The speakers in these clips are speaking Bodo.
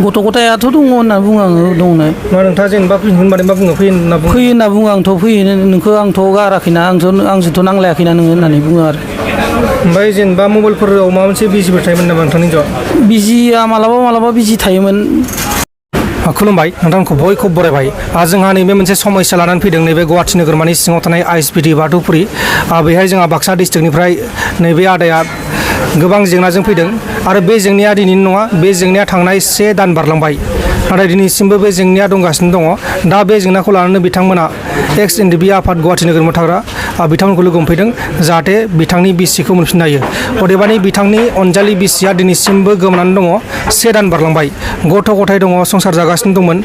गथ' गथायाथ' दङ होनना बुङो आङो दंनाय। मा नोंथाङा जेनेबा फैनो मा बुङो फैयो होनना बुङो आंथ' फैयो नोंखौ आंथ' गाराखैना आंजोंथ' नांलायाखैना नोङो होननानै बुङो आरो। ओमफ्राय जेनेबा मबाइलफोराव माबा मोनसे बिजिफोर थायोमोन नामा नोंथांनि हिनजावा? बिजिया मालाबा बिजि थायोमोन। खुलुमबाय नोंथांखौ बयखौ बरायबाय। जोंहा नैबे मोनसे समस्या लानानै फैदों नैबे गुवाहाटि नोगोरमानि सिङाव थानाय आइएसबिटि बाथौफुरि। बेहाय जोंहा बाक्सा डिस्ट्रिक्टनिफ्राय नैबे आदाया गोबां जेंनाजों फैदों आरो बे जेंनाया दिनैनि नङा, बे जेंनाया थांनाय 1 दान बारलांबाय, नाथाय दिनैसिमबो बे जेंनाया दंगासिनो दङ। दा बे जेंनाखौ लानानै बिथांमोना एक्स एनडिपि आफाद गुवाहाटि नोगोरमायाव थाग्रा बिथांमोनखौ लोगो हमफैदों जाहाथे बिथांनि बिसिखौ मोनफिननो हायो। अदेबानि बिथांनि अनजालि बिसिया दिनैसिमबो गोमानानै दङ। 1 दान बारलांबाय, गथ' गथाय दङ, संसार जागासिनो दंमोन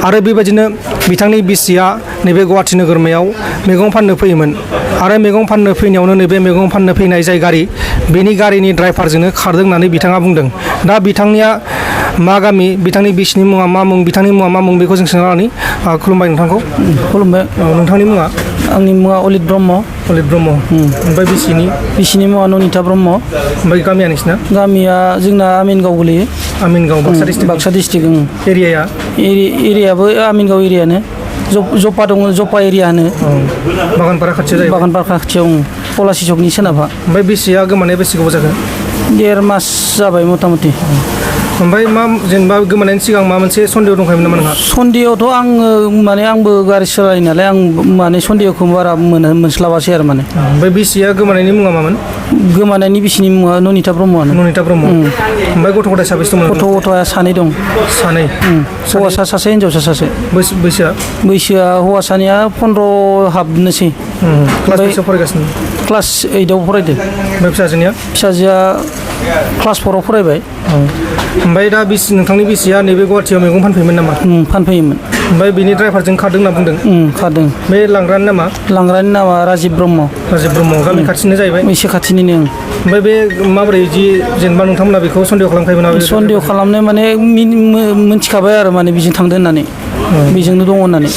आरो बेबायदिनो बिथांनि बिसिया नैबे गुवाहाटि नोगोरमायाव मैगं फाननो फैयोमोन आरो मैगं फाननो फैनायावनो नैबे मैगं फाननो फैनाय जाय गारि, बेनि गारिनि ड्राइभारजोंनो खारदों होननानै बिथाङा बुंदों। दा बिथांनिया मा गामि, बिथांनि बिसिनि मुङा मा मुं, बिथांनि मुङा मा मुं, बेखौ जों सोंना लानि। खुलुमबाय नोंथांखौ। खुलुमबाय। नोंथांनि मुङा? आंनि मुङा अलित ब्रह्म। अलित ब्रह्म। ओमफ्राय बिसिनि मुङा ननिता ब्रह्म। ओमफ्राय गामिया नोंसिना? गामिया जोंना आमिनगाव गोलैयो। आमिनगाव, बाक्सा डिस्ट्रिक्ट। एरियाया? एरियाबो आमिनगाव एरियानो। जपा दङ, जपा एरियानो। बागानपारा खाथियाव जायो? बागानपारा खाथियाव, पलासि चकनि सोनाबहा। ओमफ्राय बिसिया गोमानाया बेसे गोबाव जाखो? 1.5 मास जाबाय मथा मथि। ओमफ्राय मा जेनेबा गोमानायनि सिगां माबा मोनसे सन्देह दंखायोमोन नामा नोंहा? सन्देहआवथ' आंबो गारि सालायो नालाय, आं सन्देहखौ बारा मोनस्लाबासै आरो माने। ओमफ्राय बिसिया गोमानायनि मुङा मामोन? गोमानायनि बिसिनि मुङा ननिता ब्रह्मआनो। ननिता ब्रह्म। ओमफ्राय गथ' गथाय साबेसे दंमोन? गथ' गथाया 2 दं। 2? हौवासा 1, हिनजावसा 1। बैसोआ हौवासानिया 15 हाबनोसै। क्लास बेसेआव फरायगासिनो? क्लास 8आव फरायदों। ओमफ्राय फिसाजोआ क्लास 4आव फरायबाय। ओमफ्राय दा नोंथांनि बिसिया नैबे गुवाहाटियाव मैगं फानफैयोमोन नामा? फानफैयोमोन। ओमफ्राय बिनि ड्राइभारजों खारदों होनना बुंदों? खारदों। बे लांग्रानि नामा? लांग्रानि नामा राजिब ब्रह्म। गामि खाथिनो जाहैबाय? एसे खाथिनिनो। ओमफ्राय बे माबोरै जेनेबा नोंथांमोना बेखौ सन्देह खालामखायोमोन नामा? सन्देह खालामनाय माने मिन्थिखाबाय आरो माने बेजों थांदों होननानै, बेजोंनो दङ होननानै।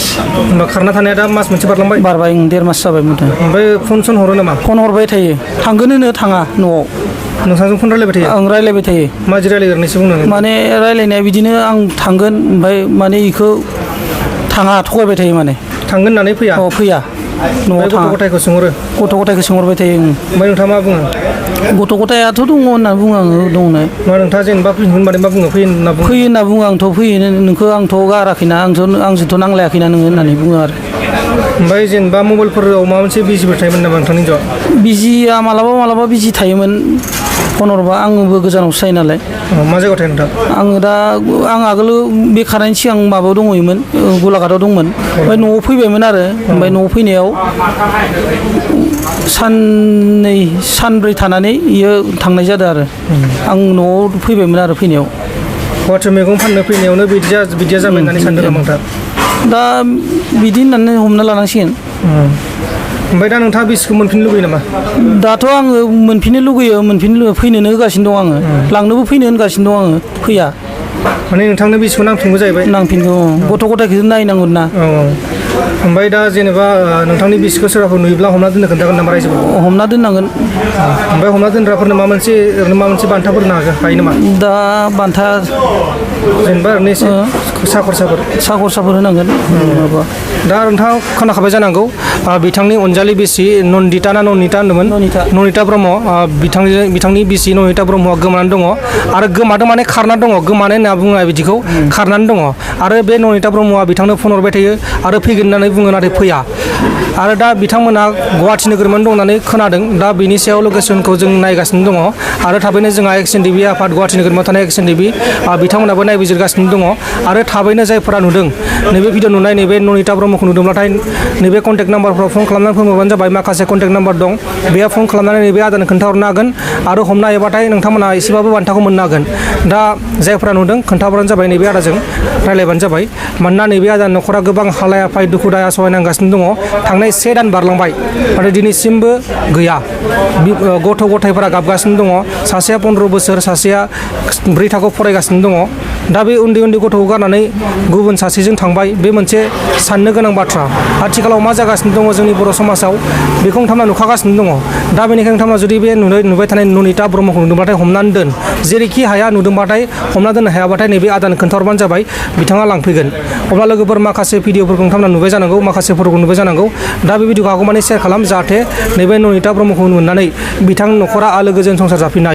होनबा खारना थानाया दा मास मोनसे बारलांबाय? बारबाय, 1.5 मास जाबाय मथा। ओमफ्राय फन हरो नामा? फन हरबाय थायो, थांगोन होनो थाङा न'आव। नोंथांजों फन रायलायबाय थायो? आं रायलायबाय थायो। माजों रायलायगोन एसे बुंनांगोन? माने रायलायनाया बिदिनो आं थांगोन, ओमफ्राय माने इखौ थाङा, थगायबाय थायो माने। थांगोन होननानै फैया? फैया। न'आव थाङा। गथ' गथायखौ सोंहरो? गथ' गथायखौ सोंहरबाय थायो। ओमफ्राय नोंथाङा मा बुङो? गथ' गथायाथ' दङ होनना बुङो आङो दंनाय। मा नोंथाङा जेनेबा फैनो मा बुङो? फैयो होनना बुङो। आंथ' फैयो, नोंखौ आंथ' गाराखैना, आंजोंथ' नांलायाखैना नोङो होननानै बुङो आरो। ओमफ्राय जेनेबा मबाइलफोराव माबा मोनसे बिजिफोर थायोमोन नामा नोंथांनि हिनजावा? बिजिया मालाबा बिजि थायोमोन। फन हरबा, आंबो गोजानावसो थायो नालाय। मा जायगायाव थायो नोंथां? आं आगोल बेखारनायनि सिगां माबायाव दङमोन, गलाघाटआव दंमोन। ओमफ्राय न'आव फैबायमोन आरो। ओमफ्राय न'आव फैनायाव 3-4 थानानै इयो थांनाय जादों आरो। आं न'आव फैबायमोन आरो फैनायाव। गुवाहाटियाव मैगं फाननो फैनायावनो बिदिया जाबाय होननानै सानदों नामा नोंथां? दा बिदि होननानै हमना लानांसिगोन। ओमफ्राय दा नोंथाङा बिसिखौ मोनफिननो लुगैयो नामा? दाथ' आङो मोनफिननो लुगैयो, फैनोनो होगासिनो दं आङो। लांनोबो फैनो होनगासिनो दं आङो, फैया। माने नोंथांनो बिसिखौ नांफिनगौ जाहैबाय? नांफिनगौ। गथ' गथायखौ नायनांगौ ना। ओमफ्राय दा जेनेबा नोंथांनि बिसिखौ सोरबाफोर नुयोब्ला हमना दोननो खोन्थागोन नामा रायजोफोरखौ? हमना दोननांगोन। ओमफ्राय हमना दोनग्राफोरनो माबा मोनसे बान्थाफोर हायो नामा? दा बान्था जेनेबा ओरैनो एसे साखरसाफोर होनांगोन। दा नोंथाङा खोनाखाबाय जानांगौ, बिथांनि अनजालि बिसि नन्दिता होनदोंमोन? ननिता ब्रह्म। बिथांनि बिसि ननिता ब्रह्मआ गोमानानै दङ आरो गोमादों माने खारनानै दङ। गोमानाय होनना बुङो बिदिखौ, खारनानै दङ। आरो बे ननिता ब्रह्मआ बिथांनो फन हरबाय थायो आरो फैगोन होननानै बुङो, नाथाय फैया। आरो दा बिथांमोना गुवाहाटि नोगोरमायाव दं होननानै खोनादों। दा बिनि सायाव लकेसनखौ जों नायगासिनो दङ आरो थाबैनो जोंहा एक्स एनडिपि आफाद गुवाहाटि नोगोरमायाव थानाय एक्स एनडिपि बिथांमोनाबो नायबिजिरगासिनो दङ। आरो थाबैनो जायफोरा नुदों, नैबे भिडिअ नुनाय नैबे ननिता ब्रह्मखौ नुदोंब्लाथाय नैबे कन्टेक्ट नाम्बारफ्राव फन खालामनानै फोरमायबानो जाबाय। माखासे कन्टेक्ट नाम्बार दं, बेयाव फन खालामनानै नैबे आदानो खोन्थाहरनो हागोन आरो हमनो हायोबाथाय नोंथांमोना एसेबाबो बान्थाखौ मोननो हागोन। दा जायफोरा नुदों खोन्थाहरबानो जाबाय, नैबे आदाजों रायलायबानो जाबाय। मानोना नैबे आदानि न'खरा गोबां हालाय हाफाय दुखु दाहा सहायनांगासिनो दङ। थांनाय 1 दान बारलांबाय आरो दिनैसिमबो गैया। गथ' गथायफोरा गाबगासिनो दङ। सासेया 15 बोसोर, सासेया 4 थाखोआव फरायगासिनो दङ। दा बे उन्दै उन्दै गथ'खौ गारनानै गुबुन सासेजों थांबाय बे मोनसे साननो गोनां बाथ्रा आथिखालाव मा जागासिनो दङ जोंनि बर' समाजाव बेखौ नोंथांमोना नुखागासिनो दङ दा बेनिखायनो नोंथांमोना जुदि बे नुबाय थानाय ननिता ब्रह्मखौ नुदोंबाथाय हमनानै दोन जेरैखि हाया नुदोंबाथाय हमना दोननो हायाबाथाय नैबे आदानो खोन्थाहरबानो जाबाय बिथाङा लांफैगोन अब्ला लोगोफोर माखासे भिडिअफोरखौ नोंथांमोना नुबाय जानांगौ माखासे फट'खौ नुबाय जानांगौ दा बे भिडिअखौ हागौमानि शेयार खालाम जाहाथे नैबे ननिता ब्रह्मखौ नुनानै बिथांनि न'खरा आलो गोजोन संसार जाफिननो हायो